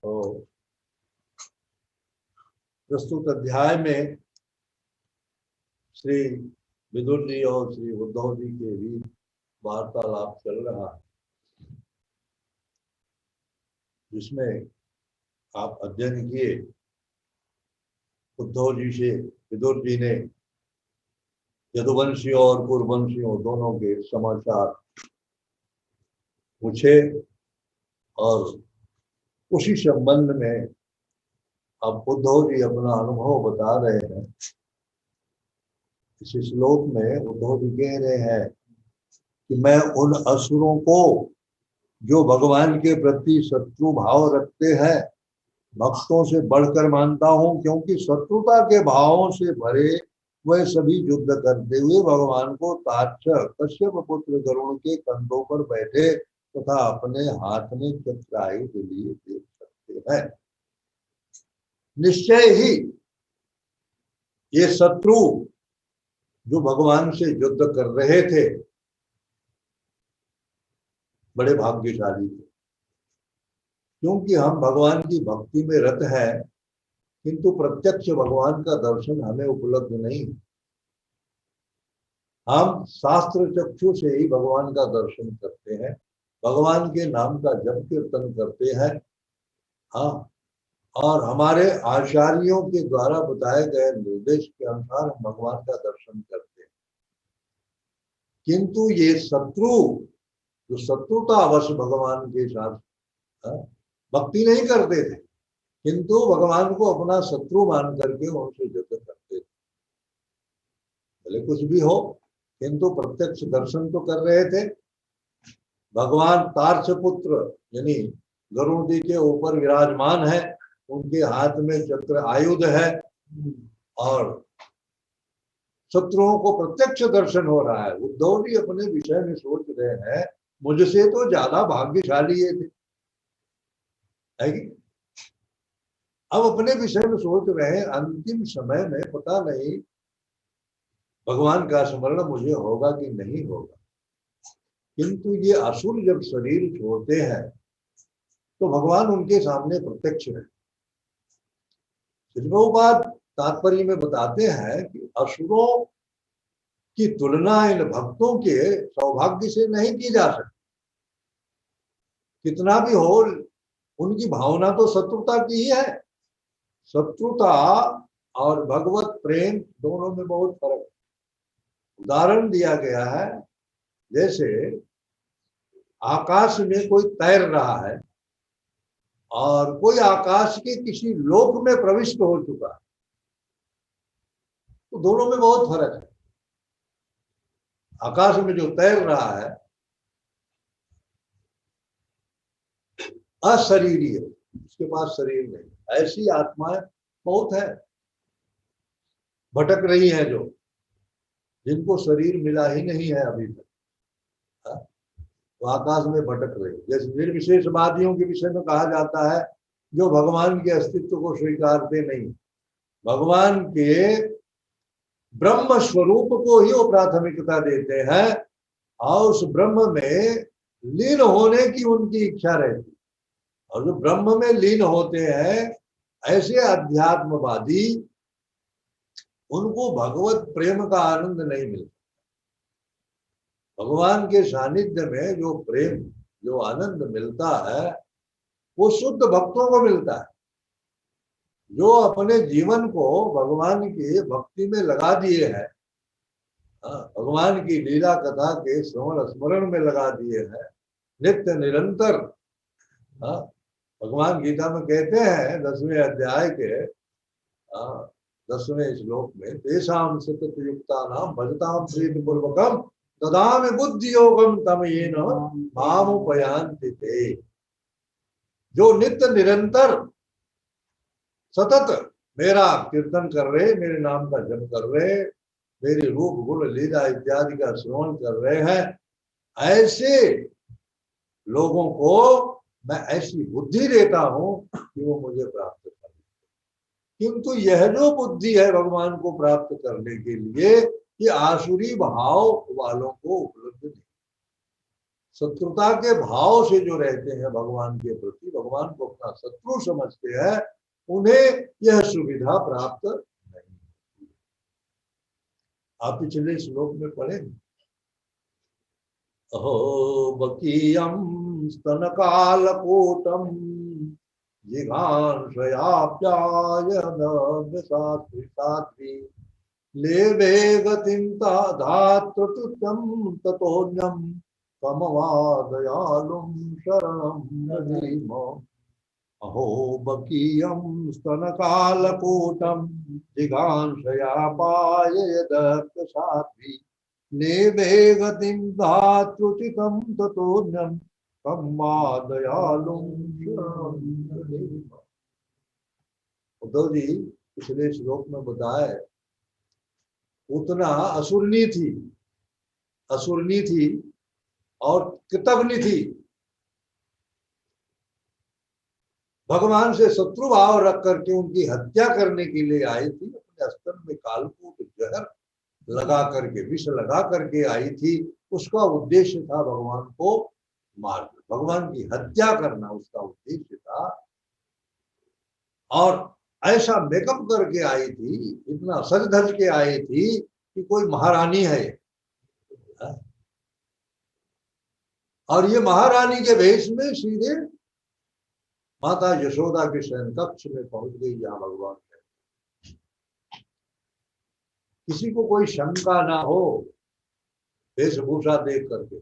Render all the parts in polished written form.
तो प्रस्तुत अध्याय में श्री विदुर जी और श्री उद्धव जी के बीच वार्तालाप चल रहा है, जिसमें आप अध्ययन किए। उद्धव जी से विदुर जी ने यदुवंशियों और कुरुवंशियों दोनों के समाचार पूछे और उसी संबंध में अब उद्धव जी अपना अनुभव बता रहे हैं। इस श्लोक में उद्धव जी कह रहे हैं कि मैं उन असुरों को जो भगवान के प्रति शत्रु भाव रखते हैं भक्तों से बढ़कर मानता हूं, क्योंकि शत्रुता के भावों से भरे वह सभी युद्ध करते हुए भगवान को ताक्षक कश्यप पुत्र गरुण के कंधों पर बैठे तथा अपने हाथ में चक्र आयुध लिए देख सकते हैं। निश्चय ही ये शत्रु जो भगवान से युद्ध कर रहे थे बड़े भाग्यशाली थे, क्योंकि हम भगवान की भक्ति में रत हैं, किंतु प्रत्यक्ष भगवान का दर्शन हमें उपलब्ध नहीं। हम शास्त्र चक्षु से ही भगवान का दर्शन करते हैं, भगवान के नाम का जप कीर्तन करते हैं। हाँ, और हमारे आचार्यों के द्वारा बताए गए निर्देश के अनुसार हम भगवान का दर्शन करते हैं। किंतु ये शत्रु जो शत्रुतावश भगवान के साथ भक्ति नहीं करते थे, किंतु भगवान को अपना शत्रु मान करके उनसे युद्ध करते थे। भले कुछ भी हो, किंतु प्रत्यक्ष दर्शन तो कर रहे थे। भगवान तार्क्ष पुत्र यानी गरुड़ जी के ऊपर विराजमान है, उनके हाथ में चक्र आयुध है और शत्रुओं को प्रत्यक्ष दर्शन हो रहा है। उद्धव जी अपने विषय में सोच रहे हैं मुझसे तो ज्यादा भाग्यशाली ये थे। अब अपने विषय में सोच रहे हैं अंतिम समय में पता नहीं भगवान का स्मरण मुझे होगा कि नहीं होगा। किंतु ये असुर जब शरीर छोड़ते हैं तो भगवान उनके सामने प्रत्यक्ष है। प्रभुपाद तात्पर्य में बताते हैं कि असुरों की तुलना इन भक्तों के सौभाग्य से नहीं की जा सकती। कितना भी हो, उनकी भावना तो शत्रुता की ही है। शत्रुता और भगवत प्रेम दोनों में बहुत फर्क है। उदाहरण दिया गया है, जैसे आकाश में कोई तैर रहा है और कोई आकाश के किसी लोक में प्रविष्ट हो चुका है, तो दोनों में बहुत फर्क है। आकाश में जो तैर रहा है अशरीरी है, उसके पास शरीर नहीं। ऐसी आत्माएं बहुत है, भटक रही है, जो जिनको शरीर मिला ही नहीं है अभी तक, तो आकाश में भटक रही। जैसे निर्विशेषवादियों के विषय में कहा जाता है जो भगवान के अस्तित्व को स्वीकारते नहीं, भगवान के ब्रह्म स्वरूप को ही वो प्राथमिकता देते हैं और उस ब्रह्म में लीन होने की उनकी इच्छा रहती। और जो ब्रह्म में लीन होते हैं ऐसे अध्यात्मवादी, उनको भगवत प्रेम का आनंद नहीं मिलता। भगवान के सानिध्य में जो प्रेम, जो आनंद मिलता है, वो शुद्ध भक्तों को मिलता है, जो अपने जीवन को भगवान की भक्ति में लगा दिए हैं, भगवान की लीला कथा के श्रवण स्मरण में लगा दिए हैं नित्य निरंतर। भगवान गीता में कहते हैं 10वें अध्याय के 10वें श्लोक में, तेषां सतत युक्तानां भजतां प्रीतिपूर्वकं ददामि बुद्धि योगम तम येन मामुपयान्ति ते। जो नित्य निरंतर सतत मेरा कीर्तन कर रहे, मेरे नाम का जप कर रहे, मेरे रूप गुण लीला इत्यादि का श्रवण कर रहे हैं, ऐसे लोगों को मैं ऐसी बुद्धि देता हूं कि वो मुझे प्राप्त कर। किंतु यह जो बुद्धि है भगवान को प्राप्त करने के लिए, ये आसुरी भाव वालों को उपलब्ध नहीं। शत्रुता के भाव से जो रहते हैं भगवान के प्रति, भगवान को अपना शत्रु समझते हैं, उन्हें यह सुविधा प्राप्त नहीं। आप पिछले श्लोक में पढ़ेंगे, अहो बकीयम स्तनकालकोटम जिघांसयाप्यायनसात्रि लेभे गतिं धातृतुत्यं ततोऽन्यं कमवादयालुं शरणं व्रजेम। अहो बकीयं स्तनकालकोटं जिघांसयापाययदर्थसाध्वी लेभे गतिं धातृचितं ततोऽन्यं कम्मादयालुं शरणं व्रजेम। उद्धव जी पिछले श्लोक में बताए, उतना असुरनी थी और कृतघ्नि थी, भगवान से शत्रु भाव रख करके उनकी हत्या करने के लिए आई थी। अपने स्तन में कालकूट जहर लगा करके, विष लगा करके आई थी। उसका उद्देश्य था भगवान को मारना, भगवान की हत्या करना उसका उद्देश्य था। और ऐसा मेकअप करके आई थी, इतना सज धज के आई थी कि कोई महारानी है। और ये महारानी के वेश में सीधे माता यशोदा के शयन कक्ष में पहुंच गई, जहां भगवान है। किसी को कोई शंका ना हो वेशभूषा देख करके,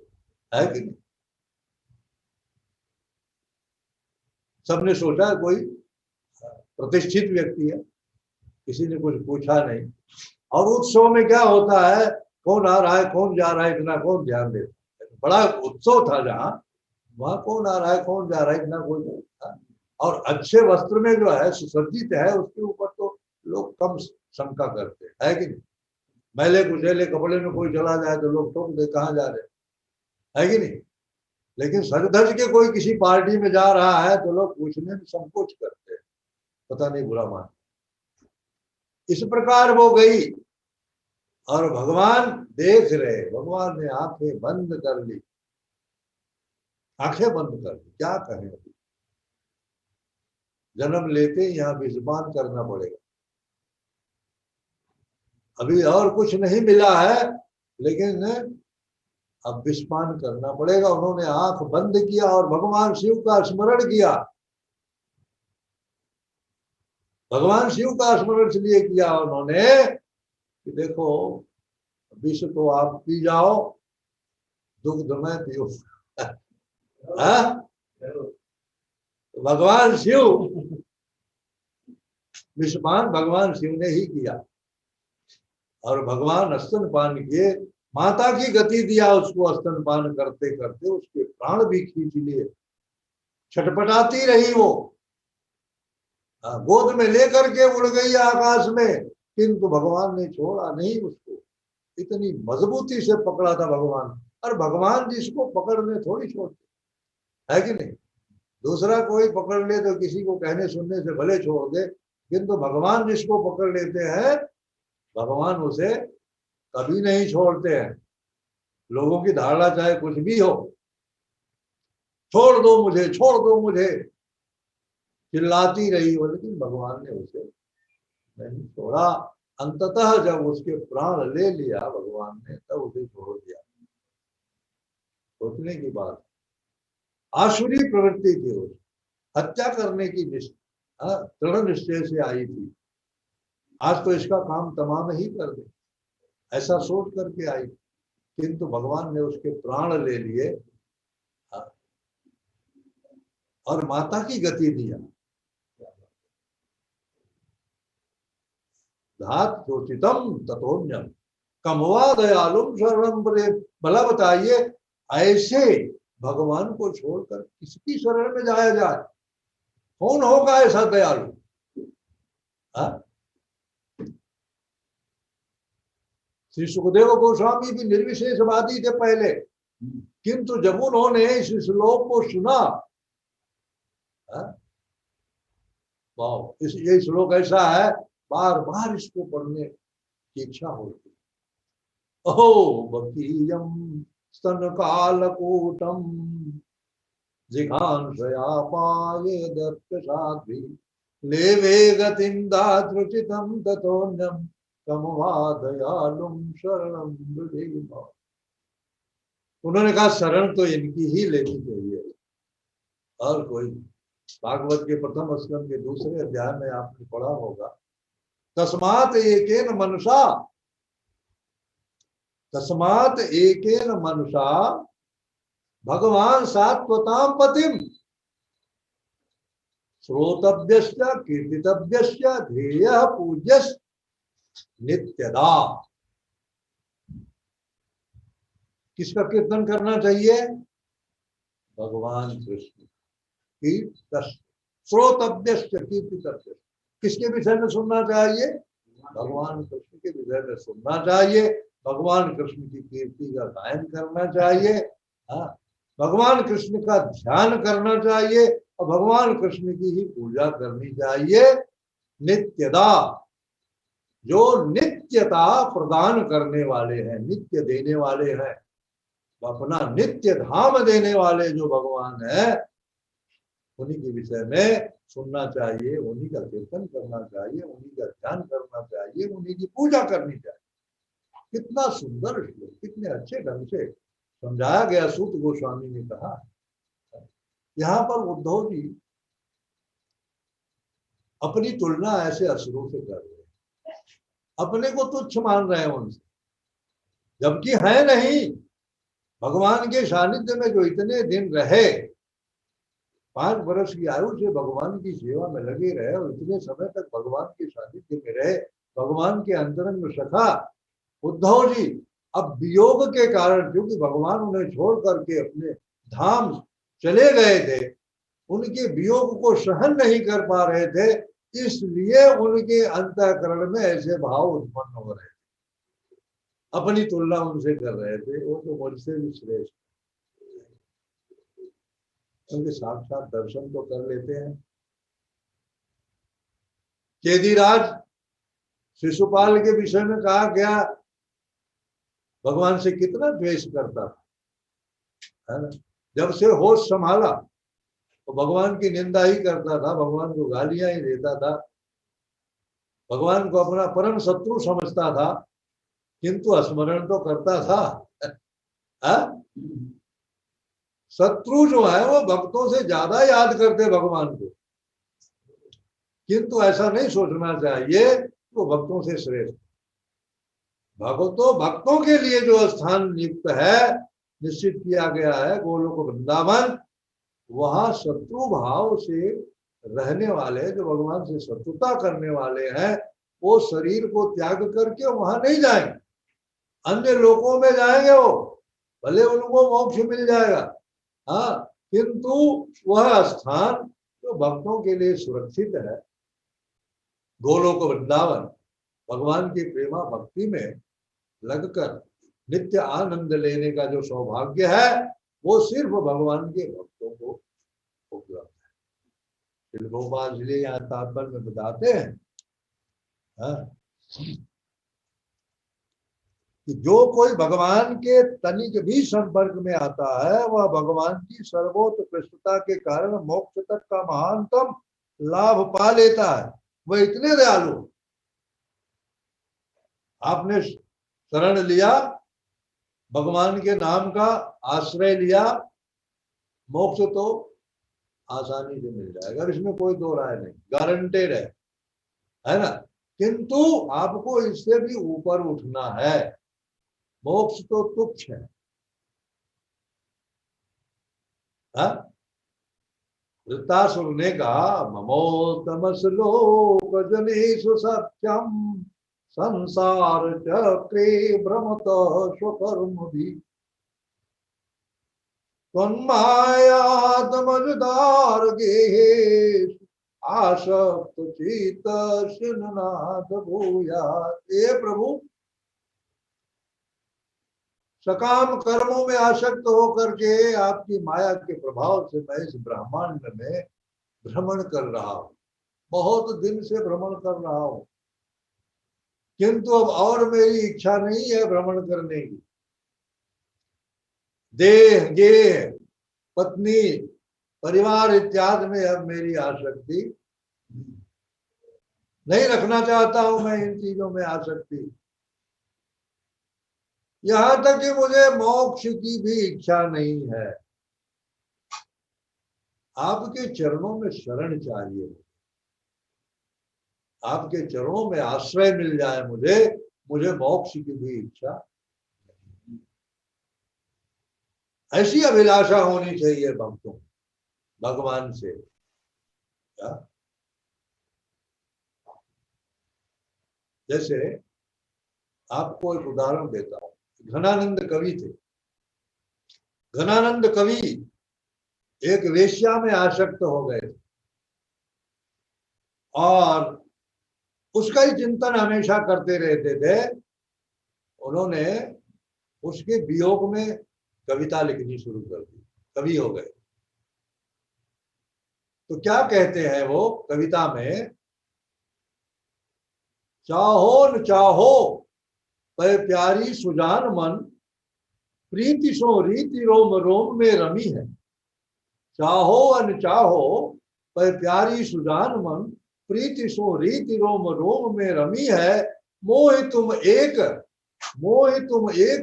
है कि नहीं? सबने सोचा कोई प्रतिष्ठित व्यक्ति है, किसी ने कुछ पूछा नहीं। और उत्सव में क्या होता है, कौन आ रहा है कौन जा रहा है इतना कौन ध्यान देता है। बड़ा उत्सव था जहाँ, वहां कौन आ रहा है कौन जा रहा है इतना कोई नहीं था। और अच्छे वस्त्र में जो है सुसज्जित है, उसके ऊपर तो लोग कम शंका करते हैं, है कि नहीं? मैले कुचैले कपड़े में कोई चला जाए तो लोग टोक दे, कहाँ जा रहे, है कि नहीं? लेकिन सज धज के कोई किसी पार्टी में जा रहा है तो लोग पूछने में संकोच करते हैं, पता नहीं बुरा मान। इस प्रकार वो गई और भगवान देख रहे, भगवान ने आंखें बंद कर ली, आंखें बंद कर ली। क्या कहें, अभी जन्म लेते ही यहाँ विषपान करना पड़ेगा। अभी और कुछ नहीं मिला है, लेकिन अब विषपान करना पड़ेगा। उन्होंने आंख बंद किया और भगवान शिव का स्मरण किया। भगवान शिव का स्मरण इसलिए किया उन्होंने कि देखो, विष तो आप पी जाओ, दुग्ध में पियो। भगवान शिव, विषपान भगवान शिव ने ही किया। और भगवान स्तनपान किए, माता की गति दिया उसको। स्तनपान करते करते उसके प्राण भी खींच लिए, छटपटाती रही वो, गोद में लेकर के उड़ गई आकाश में, किंतु भगवान ने छोड़ा नहीं उसको। इतनी मजबूती से पकड़ा था भगवान। और भगवान जिसको पकड़ने थोड़ी छोड़ते, है कि नहीं? दूसरा कोई पकड़ ले तो किसी को कहने सुनने से भले छोड़ दे, किंतु भगवान जिसको पकड़ लेते हैं, भगवान उसे कभी नहीं छोड़ते हैं। लोगों की धारणा चाहे कुछ भी हो, छोड़ दो मुझे छोड़ दो मुझे, चिल्लाती रही हो, लेकिन भगवान ने उसे नहीं छोड़ा। अंततः जब उसके प्राण ले लिया भगवान ने, तब उसे छोड़ दिया। सोचने की बात, आसुरी प्रवृत्ति थी, उस हत्या करने की दृढ़ निश्चय से आई थी। आज तो इसका काम तमाम ही कर दे, ऐसा सोच करके आई, किंतु भगवान ने उसके प्राण ले लिए और माता की गति दिया। धात चोचितम ततोन्यम कमवा दयालुम शरणम प्रेम। भला बताइए, ऐसे भगवान को छोड़कर किसकी शरण में जाया जाए? कौन होगा ऐसा दयालु? श्री सुखदेव गोस्वामी भी निर्विशेषवादी थे पहले, किंतु जब उन्होंने इस श्लोक को सुना, ये श्लोक ऐसा है, बार बार इसको पढ़ने की इच्छा होती। ओहो बकीयम स्तन कालकूटम जिघांसया पाये दत्तशाद्रि लेवे गतिं दातृचितं ततोऽन्यं कमवा दयालुं शरणं मृधीम। उन्होंने कहा शरण तो इनकी ही लेनी चाहिए और कोई। भागवत के प्रथम स्कंद के दूसरे अध्याय में आपने पढ़ा होगा, तस्मात् एकेन मनुषा, तस्मात् एकेन मनुषा भगवान सात्वतां पतिम श्रोतव्यश्च कीर्तितव्यश्च ध्येयः पूज्यश्च नित्यदा। किसका कीर्तन करना चाहिए? भगवान कृष्ण की। श्रोतव्यश्च कीर्तितव्यश्च, किसके विषय में सुनना चाहिए? भगवान कृष्ण के विषय में सुनना चाहिए। भगवान कृष्ण की कीर्ति का गायन करना चाहिए। हाँ, भगवान कृष्ण का ध्यान करना चाहिए और भगवान कृष्ण की ही पूजा करनी चाहिए नित्यदा। जो नित्यता प्रदान करने वाले हैं, नित्य देने वाले हैं, अपना नित्य धाम देने वाले जो भगवान है, उन्हीं के विषय में सुनना चाहिए, उन्हीं का कीर्तन करना चाहिए, उन्हीं का ध्यान करना चाहिए, उन्हीं की पूजा करनी चाहिए। कितना सुंदर श्लोक, कितने अच्छे ढंग से समझाया गया। सूत गोस्वामी ने कहा, यहाँ पर उद्धव जी अपनी तुलना ऐसे असुरों से कर रहे हैं, अपने को तुच्छ मान रहे हैं उनसे, जबकि है नहीं। भगवान के सानिध्य में जो इतने दिन रहे, 5 वर्ष की आयु से भगवान की सेवा में लगे रहे और इतने समय तक भगवान के सानिध्य में रहे, भगवान के अंतरंग सखा उद्धव जी अब वियोग के कारण, क्योंकि भगवान उन्हें छोड़ करके अपने धाम चले गए थे, उनके वियोग को सहन नहीं कर पा रहे थे, इसलिए उनके अंतःकरण में ऐसे भाव उत्पन्न हो रहे थे, अपनी तुलना उनसे कर रहे थे। वो तो मुझसे भी श्रेष्ठ, उनके साक्षात दर्शन तो कर लेते हैं। केदीराज शिशुपाल के विषय में कहा गया, भगवान से कितना द्वेष करता था, है ना। जब से होश संभाला तो भगवान की निंदा ही करता था, भगवान को गालियां ही देता था, भगवान को अपना परम शत्रु समझता था, किंतु स्मरण तो करता था। शत्रु जो है वो भक्तों से ज्यादा याद करते भगवान को, किंतु ऐसा नहीं सोचना चाहिए वो भक्तों से श्रेष्ठ। भक्तों के लिए जो स्थान नियुक्त है, निश्चित किया गया है, गोलोक वृंदावन, वहां शत्रु भाव से रहने वाले, जो भगवान से शत्रुता करने वाले हैं, वो शरीर को त्याग करके वहां नहीं जाएंगे, अन्य लोकों में जाएंगे। वो भले उनको मोक्ष मिल जाएगा, हाँ, किंतु वह स्थान जो भक्तों के लिए सुरक्षित है, गोलोक वृंदावन, भगवान की प्रेमा भक्ति में लगकर नित्य आनंद लेने का जो सौभाग्य है, वो सिर्फ भगवान के भक्तों को उपलब्ध है। गोपाल जी यहाँ तात्पर्य में बताते हैं, हाँ, कि जो कोई भगवान के तनिक भी संपर्क में आता है, वह भगवान की सर्वोत्कृष्टता के कारण मोक्ष तक का महानतम लाभ पा लेता है। वह इतने दयालु, आपने शरण लिया, भगवान के नाम का आश्रय लिया, मोक्ष तो आसानी से मिल जाएगा, इसमें कोई दो राय नहीं, गारंटेड है ना। किंतु आपको इससे भी ऊपर उठना है, मोक्ष तो तुच्छ है। वृत्तासुर ने कहा, ममोत्तमश्लोक जनेषु सत्यम संसार चक्रे भ्रमत स्वकर्मभिः त्वन्मायात्मजदार गेहेषु आसक्त चित्तस्यनाथ भूयात्। हे प्रभु, सकाम कर्मों में आसक्त होकर के आपकी माया के प्रभाव से मैं इस ब्रह्मांड में भ्रमण कर रहा हूं, बहुत दिन से भ्रमण कर रहा हूं, किंतु अब और मेरी इच्छा नहीं है भ्रमण करने की। देह गेह पत्नी परिवार इत्यादि में अब मेरी आसक्ति नहीं रखना चाहता हूं मैं इन चीजों में आसक्ति। यहां तक कि मुझे मोक्ष की भी इच्छा नहीं है। आपके चरणों में शरण चाहिए, आपके चरणों में आश्रय मिल जाए मुझे, मुझे मोक्ष की भी इच्छा। ऐसी अभिलाषा होनी चाहिए भक्तों भगवान से। क्या? जैसे आपको एक उदाहरण देता हूं। घनानंद कवि थे। घनानंद कवि एक वेश्या में आसक्त हो गए थे और उसका ही चिंतन हमेशा करते रहते थे। उन्होंने उसके वियोग में कविता लिखनी शुरू कर दी, कवि हो गए। तो क्या कहते हैं वो कविता में, चाहो न चाहो पर प्यारी सुजान मन, प्रीति सो रीति रोम रोम में रमी है। चाहो अन चाहो पर प्यारी सुजान मन, प्रीति सो रीति रोम रोम में रमी है। मोहि तुम एक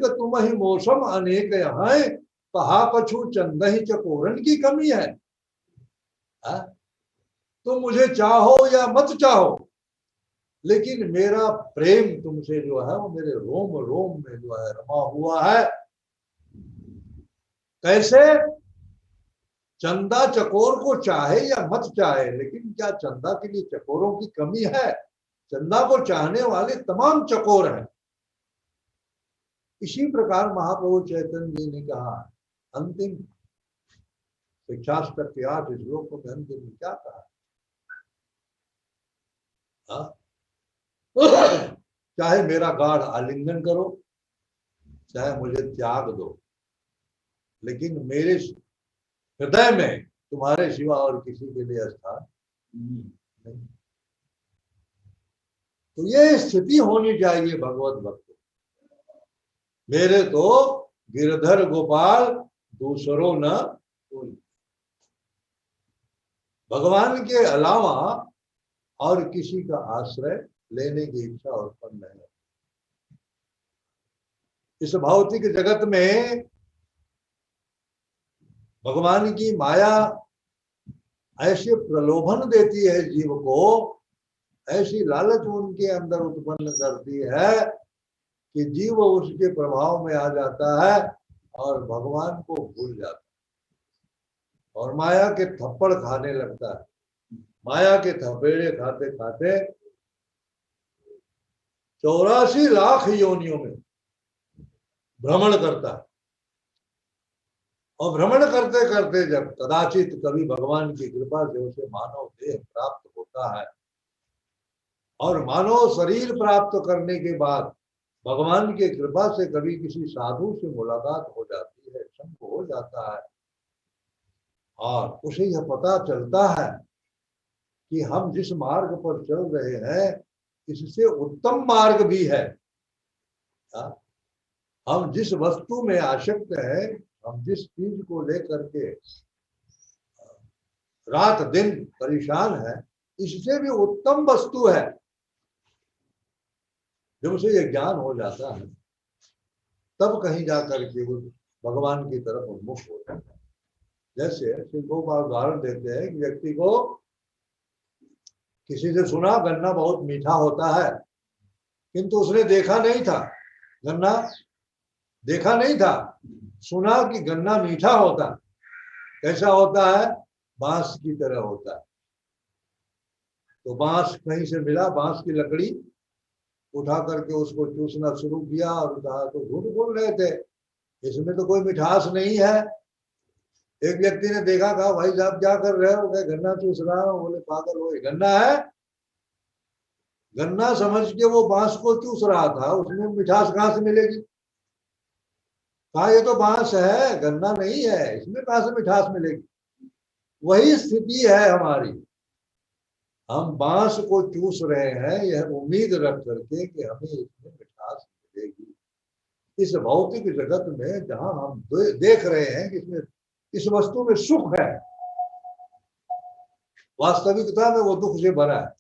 तुम ही मौसम अनेक यहाँ, कहा कछु चंद ही चकोरन की कमी है। तुम मुझे चाहो या मत चाहो, लेकिन मेरा प्रेम तुमसे जो है वो मेरे रोम रोम में जो है रमा हुआ है। कैसे? चंदा चकोर को चाहे या मत चाहे, लेकिन क्या चंदा के लिए चकोरों की कमी है? चंदा को चाहने वाले तमाम चकोर हैं। इसी प्रकार महाप्रभु चैतन्य जी ने कहा, अंतिम शिक्षाष्टक के 8 श्लोकों में अंतिम में क्या कहा? चाहे मेरा गाढ़ आलिंगन करो, चाहे मुझे त्याग दो, लेकिन मेरे हृदय में तुम्हारे सिवा और किसी के लिए स्थान नहीं। तो ये स्थिति होनी चाहिए भगवत भक्त। मेरे तो गिरधर गोपाल दूसरों न कोई, भगवान के अलावा और किसी का आश्रय लेने की इच्छा उत्पन्न है। इस भौतिक जगत में भगवान की माया ऐसे प्रलोभन देती है जीव को, ऐसी लालच उनके अंदर उत्पन्न करती है कि जीव उसके प्रभाव में आ जाता है और भगवान को भूल जाता है और माया के थप्पड़ खाने लगता है। माया के थपेड़े खाते खाते 84 लाख योनियों में भ्रमण करता है। और भ्रमण करते करते जब कदाचित कभी भगवान की कृपा से उसे मानव देह प्राप्त होता है और मानव शरीर प्राप्त करने के बाद भगवान की कृपा से कभी किसी साधु से मुलाकात हो जाती है, संग हो जाता है और उसे यह पता चलता है कि हम जिस मार्ग पर चल रहे हैं इससे उत्तम मार्ग भी है। हम जिस वस्तु में आसक्त हैं, हम जिस चीज को लेकर के रात दिन परेशान है, इससे भी उत्तम वस्तु है। जब उसे यह ज्ञान हो जाता है तब कहीं जाकर के वो भगवान की तरफ उन्मुख हो जाता है। जैसे गोपाल उदाहरण देते हैं कि व्यक्ति को किसी से सुना गन्ना बहुत मीठा होता है, किंतु उसने देखा नहीं था, गन्ना देखा नहीं था, सुना कि गन्ना मीठा होता। कैसा होता है? बांस की तरह होता है। तो बांस कहीं से मिला, बांस की लकड़ी उठा करके उसको चूसना शुरू किया और कहा तो झूठ बोल रहे थे, इसमें तो कोई मिठास नहीं है। एक व्यक्ति ने देखा, कहा भाई साहब क्या कर रहे हो? कहे गन्ना चूस रहा हूं। बोले पागल हो, गन्ना है? गन्ना समझ के वो बांस को चूस रहा था, उसमें मिठास कहां से मिलेगी? कहा ये तो बांस है, गन्ना नहीं है, इसमें कहां से मिठास मिलेगी? वही स्थिति है हमारी। हम बांस को चूस रहे हैं यह उम्मीद रख करके कि हमें इसमें मिठास मिलेगी, इस भौतिक जगत में जहां हम देख रहे हैं कि इसमें इस वस्तु में सुख है, वास्तविकता में वो दुख से भरा है,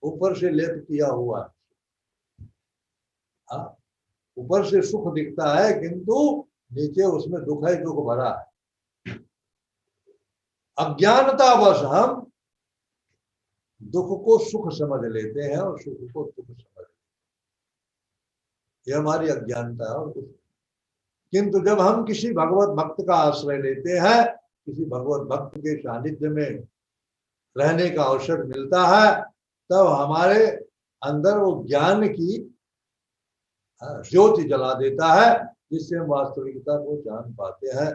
ऊपर से लेप किया हुआ है। हाँ, ऊपर से सुख दिखता है किंतु नीचे उसमें दुख है, दुख भरा है। अज्ञानतावश हम दुख को सुख समझ लेते हैं और सुख को दुख समझ लेते हैं, ये हमारी अज्ञानता है और कुछ। किंतु जब हम किसी भगवत भक्त का आश्रय लेते हैं, किसी भगवत भक्त के सानिध्य में रहने का अवसर मिलता है, तब हमारे अंदर वो ज्ञान की ज्योति जला देता है, जिससे हम वास्तविकता को जान पाते हैं,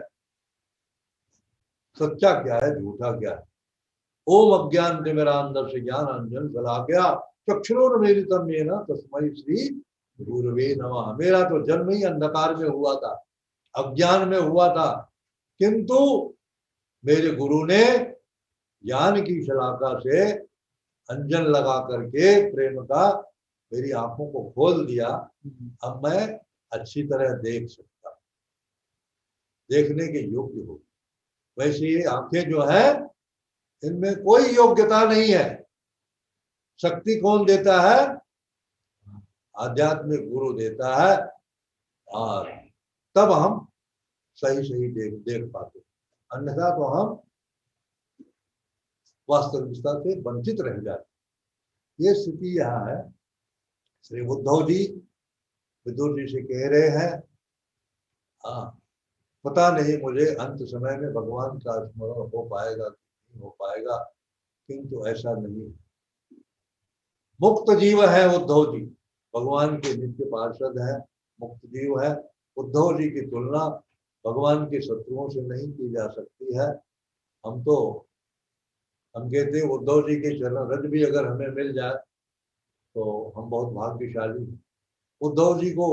सच्चा क्या है, झूठा क्या है। ओम अज्ञान तिमिरांधस्य ज्ञानांजन शलाकया चक्षुरुन्मीलितं येन तस्मै श्री गुरवे नमः। मेरा तो जन्म ही अंधकार में हुआ था, अज्ञान में हुआ था, किंतु मेरे गुरु ने ज्ञान की शलाका से अंजन लगा करके प्रेम का मेरी आंखों को खोल दिया। अब मैं अच्छी तरह देख सकता हूं, देखने के योग्य हो। वैसे ये आंखें जो है, इनमें कोई योग्यता नहीं है। शक्ति कौन देता है? आध्यात्मिक गुरु देता है, और तब हम सही सही देख पाते, अन्यथा तो हम वास्तविकता से वंचित रह जाते। ये स्थिति यहाँ है। श्री उद्धव जी विदुर जी से कह रहे हैं, हाँ पता नहीं मुझे अंत समय में भगवान का स्मरण हो पाएगा कि नहीं हो पाएगा, किंतु ऐसा नहीं। मुक्त जीव है उद्धव जी, भगवान के नित्य पार्षद है, मुक्त जीव है। उद्धव जी की तुलना भगवान के शत्रुओं से नहीं की जा सकती है। हम कहते हैं उद्धव जी के चरण रज भी अगर हमें मिल जाए तो हम बहुत भाग्यशाली हैं। उद्धव जी को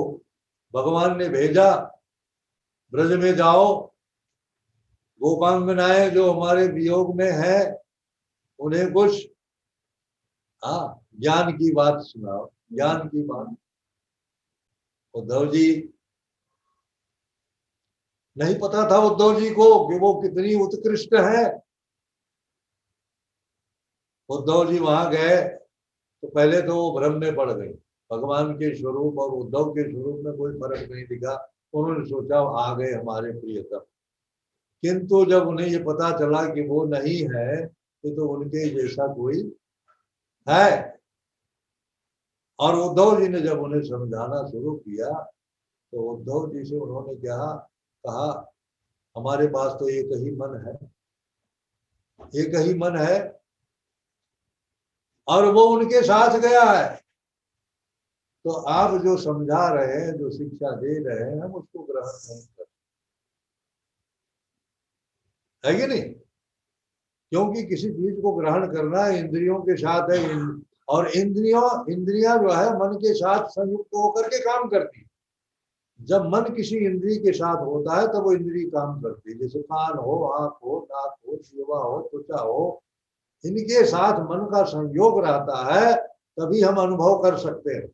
भगवान ने भेजा, ब्रज में जाओ, गोपांगनाएं जो हमारे वियोग में है उन्हें कुछ ज्ञान की बात सुनाओ, ज्ञान की बात। उद्धव जी, नहीं पता था उद्धव जी को कि वो कितनी उत्कृष्ट है। उद्धव जी वहां गए तो पहले तो वो भ्रम में पड़ गए, भगवान के स्वरूप और उद्धव के स्वरूप में कोई फर्क नहीं दिखा। उन्होंने सोचा आ गए हमारे प्रियतम, किंतु जब उन्हें ये पता चला कि वो नहीं है, तो उनके जैसा कोई है। और उद्धव जी ने जब उन्हें समझाना शुरू किया तो उद्धव जी से उन्होंने क्या कहा, हमारे पास तो एक ही मन है, एक ही मन है, और वो उनके साथ गया है। तो आप जो समझा रहे हैं, जो शिक्षा दे रहे हैं, हम उसको ग्रहण नहीं करते, है कि नहीं? क्योंकि किसी चीज को ग्रहण करना इंद्रियों के साथ है, और इंद्रियां जो है मन के साथ संयुक्त होकर के काम करती है। जब मन किसी इंद्रिय के साथ होता है तब वो इंद्रिय काम करती है। जैसे कान हो, आंख हो, नाक हो, जीवा हो, त्वचा हो, इनके साथ मन का संयोग रहता है, तभी हम अनुभव कर सकते हैं,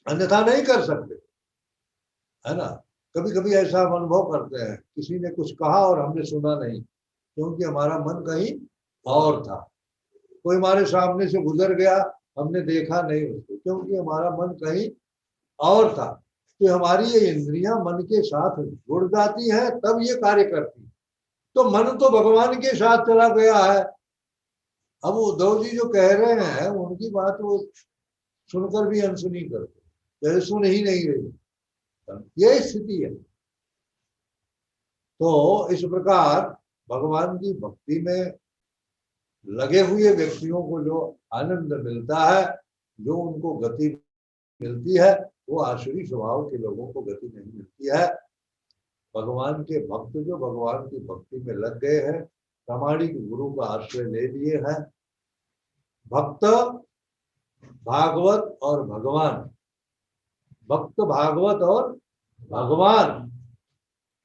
अन्यथा नहीं कर सकते, है ना। कभी कभी ऐसा हम अनुभव करते हैं, किसी ने कुछ कहा और हमने सुना नहीं, क्योंकि हमारा मन कहीं और था। कोई हमारे सामने से गुजर गया, हमने देखा नहीं उसको, क्योंकि हमारा मन कहीं और था। तो हमारी ये इंद्रियां मन के साथ जुड़ जाती हैं, तब ये कार्य करती है। तो मन तो भगवान के साथ चला गया है। अब उद्धव जी जो कह रहे हैं, उनकी बात वो सुनकर भी अनसुनी करते, जैसे सुन ही नहीं रही। ये स्थिति है। तो इस प्रकार भगवान की भक्ति में लगे हुए व्यक्तियों को जो आनंद मिलता है, जो उनको गति मिलती है, वो आसुरी स्वभाव के लोगों को गति नहीं मिलती है। भगवान के भक्त जो भगवान की भक्ति में लग गए हैं, प्रामाणिक गुरु का आश्रय ले लिए हैं, भक्त भागवत और भगवान, भक्त भागवत और भगवान,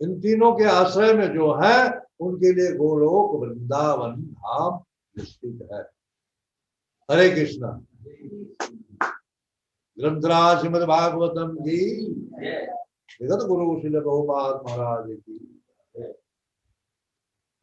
इन तीनों के आश्रय में जो है, उनके लिए गोलोक वृंदावन धाम निश्चित है। हरे कृष्णा। ग्रंथराज श्रीमद् भागवतम की, विगत गुरु श्रील प्रभुपाद महाराज की।